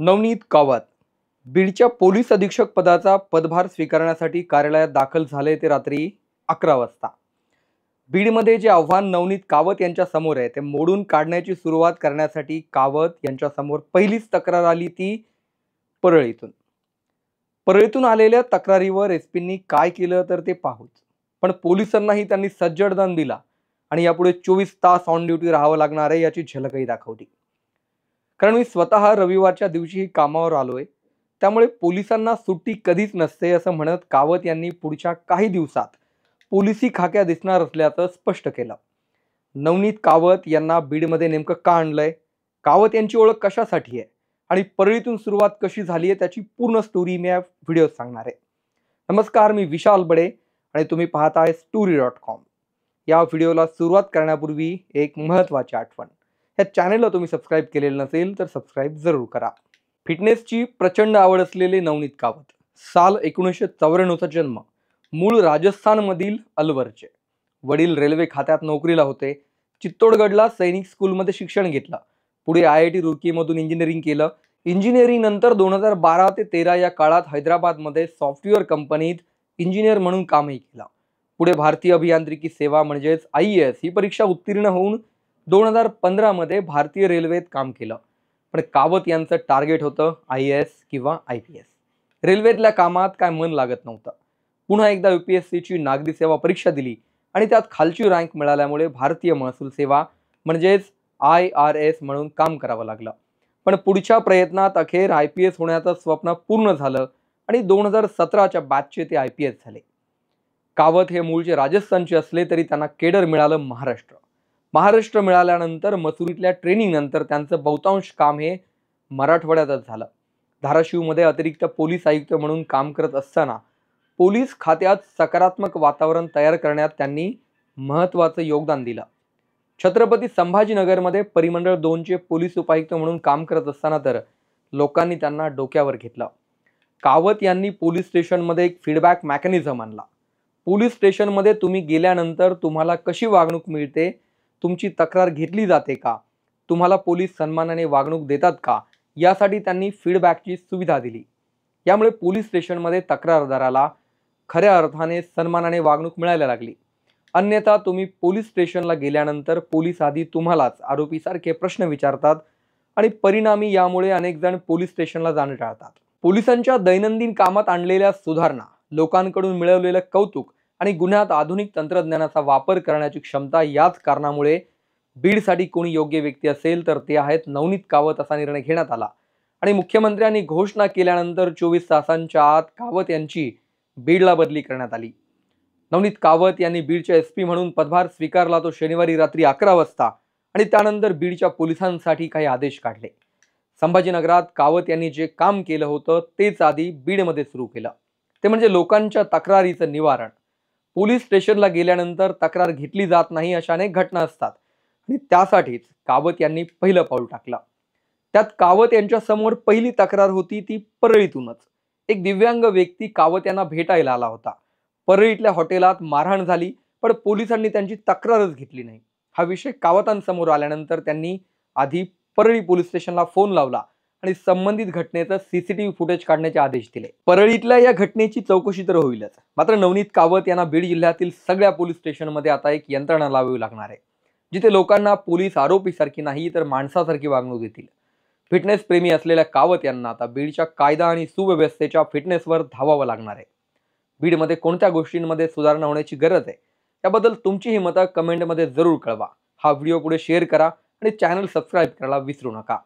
नवनीत कावत बीडच्या पोलीस अधीक्षक पदाचा पदभार स्वीकारण्यासाठी कार्यालयात दाखल झाले ते रात्री 11 वाजता। बीडमध्ये जे आव्हान नवनीत कावत यांच्या समोर आहे ते मोडून काढण्याची सुरुवात करण्यासाठी कावत यांच्या समोर पहिलीच तक्रार आली ती परळीतून आलेल्या तक्रारीवर एसपींनी काय केलं तर ते पाहूच। पण पोलिसांनाही त्यांनी सज्जडदान दिला आणि यापुढे 24 तास ऑन ड्युटी राहावं लागणार आहे याची झलकही दाखवली। कारण मी स्वतः रविवारच्या दिवशी कामावर आलोय, त्यामुळे पोलिसांना सुट्टी कधीच नसते असं म्हणत कावत यांनी पुढच्या काही दिवसात पोलिसी खाक्या दिसणार असल्याचं स्पष्ट केलं। नवनीत कावत यांना बीडमध्ये नेमकं का आणलंय, कावत यांची ओळख कशासाठी आहे आणि परळीतून सुरुवात कशी झाली आहे त्याची पूर्ण स्टोरी मी या व्हिडिओत सांगणार आहे। नमस्कार, मी विशाल बडे आणि तुम्ही पाहताय story.com। या व्हिडिओला सुरुवात करण्यापूर्वी एक महत्त्वाची आठवण, या चॅनलला तुम्ही सबस्क्राइब केलेलं नसेल तर सबस्क्राइब जरूर करा। फिटनेसची प्रचंड आवड असलेले नवनीत कावत, साल 1994 चा जन्म, मूळ राजस्थानमधील अलवरचे। वडील रेल्वे खात्यात नोकरीला होते। चित्तोडगडला सैनिक स्कूलमध्ये शिक्षण घेतलं। पुढे IIT रुड़कीमधून इंजिनिअरिंग केलं। इंजिनिअरिंग नंतर 2012 ते 13 या काळात हैदराबादमध्ये सॉफ्टवेअर कंपनीत इंजिनियर म्हणून कामही केलं। पुढे भारतीय अभियांत्रिकी सेवा म्हणजेच IAS ही परीक्षा उत्तीर्ण होऊन 2015 मध्ये भारतीय रेल्वेत काम केलं। पण कावत यांचं टार्गेट होतं IAS किंवा IPS। रेल्वेतल्या कामात काय मन लागत नव्हतं। पुन्हा एकदा UPSC ची नागरी सेवा परीक्षा दिली आणि त्यात खालची रँक मिळाल्यामुळे भारतीय महसूल सेवा म्हणजेच IRS म्हणून काम करावं लागलं। पण पुढच्या प्रयत्नात अखेर IPS होण्याचं स्वप्न पूर्ण झालं आणि 2017 च्या बॅचचे ते IPS झाले। कावत हे मूळचे राजस्थानचे असले तरी त्यांना केडर मिळालं महाराष्ट्र मिळाल्यानंतर मसुरीतल्या ट्रेनिंग नंतर त्यांचं बहुतांश काम हे मराठवाड्यातच झालं। धाराशिवमध्ये अतिरिक्त पोलीस आयुक्त म्हणून काम करत असताना पोलीस खात्यात सकारात्मक वातावरण तयार करण्यात त्यांनी महत्त्वाचं योगदान दिलं। छत्रपती संभाजीनगरमध्ये परिमंडळ 2 चे पोलीस उपायुक्त म्हणून काम करत असताना तर लोकांनी त्यांना डोक्यावर घेतलं। कावत यांनी पोलीस स्टेशनमध्ये एक फीडबॅक मेकॅनिझम आणला। पोलीस स्टेशनमध्ये तुम्ही गेल्यानंतर तुम्हाला कशी वागणूक मिळते, तुमची तक्रार घेतली जाते का, तुम्हाला पोलीस सन्मानाने वागणूक देतात का, यासाठी त्यांनी फीडबॅकची सुविधा दिली। यामुळे पोलीस स्टेशनमध्ये तक्रारदाराला खऱ्या अर्थाने सन्मानाने वागणूक मिळायला लागली। अन्यथा तुम्ही पोलीस स्टेशनला गेल्यानंतर पोलीस आधी तुम्हालाच आरोपीसारखे प्रश्न विचारतात आणि परिणामी यामुळे अनेक जण पोलीस स्टेशनला जाणं टाळतात। पोलिसांच्या दैनंदिन कामात आणलेल्या सुधारणा, लोकांकडून मिळवलेलं कौतुक आणि गुन्ह्यात आधुनिक तंत्रज्ञानाचा वापर करण्याची क्षमता याच कारणामुळे बीडसाठी कोणी योग्य व्यक्ती असेल तर ते आहेत नवनीत कावत असा निर्णय घेण्यात आला आणि मुख्यमंत्र्यांनी घोषणा केल्यानंतर 24 तासांच्या आत कावत यांची बीडला बदली करण्यात आली। नवनीत कावत यांनी बीडच्या SP म्हणून पदभार स्वीकारला तो शनिवारी रात्री 11 वाजता आणि त्यानंतर बीडच्या पोलिसांसाठी काही आदेश काढले। संभाजीनगरात कावत यांनी जे काम केलं होतं तेच आधी बीडमध्ये सुरू केलं, ते म्हणजे लोकांच्या तक्रारीचं निवारण। पोलीस स्टेशनला गेल्यानंतर तक्रार घेतली जात नाही अशा अनेक घटना असतात आणि त्यासाठीच कावत यांनी पहिलं पाऊल टाकलं। त्यात कावत यांच्या समोर पहिली तक्रार होती ती परळीतूनच। एक दिव्यांग व्यक्ती कावत यांना भेटायला आला होता। परळीतल्या हॉटेलात मारहाण झाली, पण पोलिसांनी त्यांची तक्रारच घेतली नाही। हा विषय कावतांसमोर आल्यानंतर त्यांनी आधी परळी पोलीस स्टेशनला फोन लावला आणि संबंधित घटनेचं CCTV फुटेज काढण्याचे आदेश दिले। परळीतल्या या घटनेची चौकशी तर होईलच, मात्र नवनीत कावत यांना बीड जिल्ह्यातील सगळ्या पोलीस स्टेशनमध्ये आता एक यंत्रणा लावावी लागणार आहे, जिथे लोकांना पोलीस आरोपीसारखी नाही तर माणसासारखी वागणूक देतील। फिटनेस प्रेमी असलेल्या कावत यांना आता बीडच्या कायदा आणि सुव्यवस्थेच्या फिटनेसवर धावावं लागणार आहे। बीडमध्ये कोणत्या गोष्टींमध्ये सुधारणा होण्याची गरज आहे याबद्दल तुमची ही मतं कमेंटमध्ये जरूर कळवा। हा व्हिडिओ पुढे शेअर करा आणि चॅनल सबस्क्राइब करायला विसरू नका।